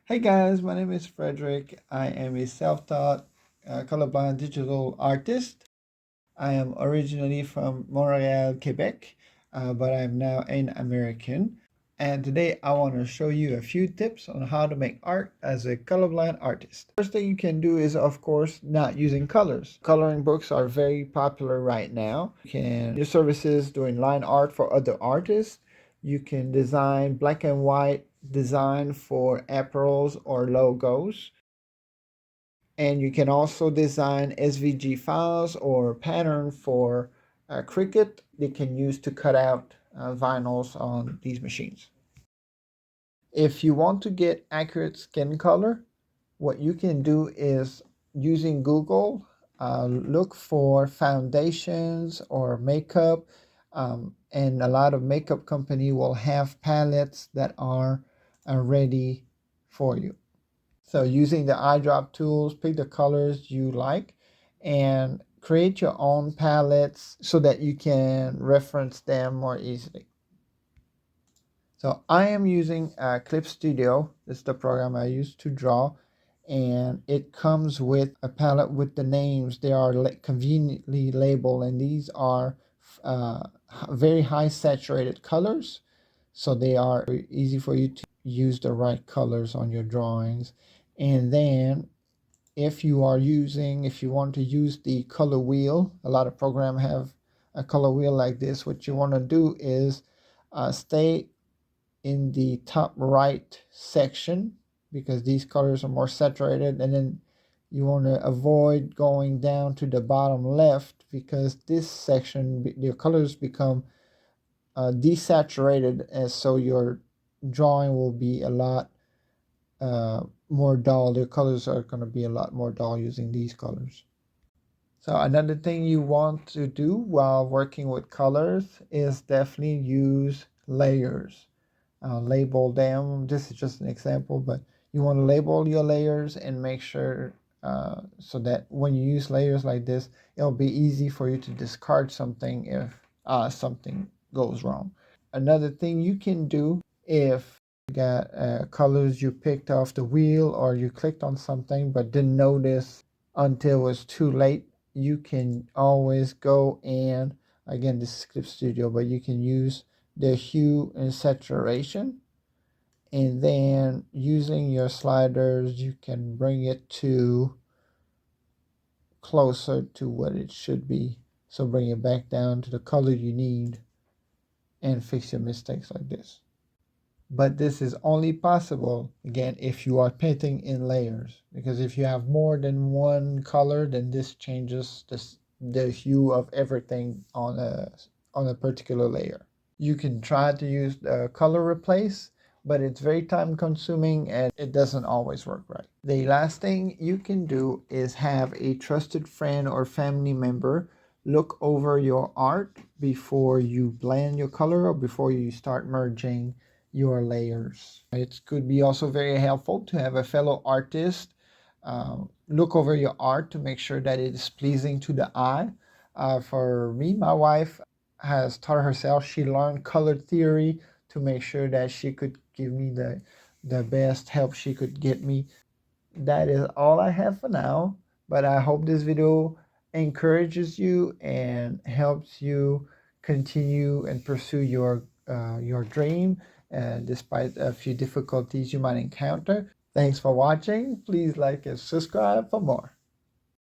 Hey guys, my name is Frederick. I am a self-taught colorblind digital artist. I am originally from Montreal, Quebec, but I'm now an American. And today I want to show you a few tips on how to make art as a colorblind artist. First thing you can do is, of course, not using colors. Coloring books are very popular right now. You can use services doing line art for other artists. You can design black and white design for apparels or logos. And you can also design SVG files or pattern for Cricut they can use to cut out vinyls on these machines. If you want to get accurate skin color, what you can do is using Google, look for foundations or makeup, and a lot of makeup company will have palettes that are ready for you. So using the eyedrop tools, pick the colors you like and create your own palettes so that you can reference them more easily. So I am using Clip Studio. This is the program I use to draw, and it comes with a palette with the names. They are conveniently labeled, and these are very high saturated colors, so they are easy for you to use the right colors on your drawings. And then if you want to use the color wheel, a lot of programs have a color wheel like this. What you want to do is stay in the top right section because these colors are more saturated, and then you want to avoid going down to the bottom left because this section the colors become desaturated, and so your drawing will be a lot more dull. The colors are going to be a lot more dull using these colors. So another thing you want to do while working with colors is definitely use layers. Label them. This is just an example, but you want to label your layers and make sure so that when you use layers like this, it'll be easy for you to discard something if something goes wrong. Another thing you can do if you got colors you picked off the wheel or you clicked on something but didn't notice until it was too late, you can always go and, again, this is Clip Studio, but you can use the hue and saturation, and then using your sliders you can bring it to closer to what it should be. So bring it back down to the color you need and fix your mistakes like this. But this is only possible, again, if you are painting in layers, because if you have more than one color, then this changes the hue of everything on a particular layer. You can try to use the color replace, but it's very time consuming and it doesn't always work right. The last thing you can do is have a trusted friend or family member look over your art before you blend your color or before you start merging your layers. It could be also very helpful to have a fellow artist look over your art to make sure that it is pleasing to the eye. For me, my wife has taught herself. She learned color theory to make sure that she could give me the best help she could get me. That is all I have for now, but I hope this video encourages you and helps you continue and pursue your dream despite a few difficulties you might encounter. Thanks for watching. Please like and subscribe for more.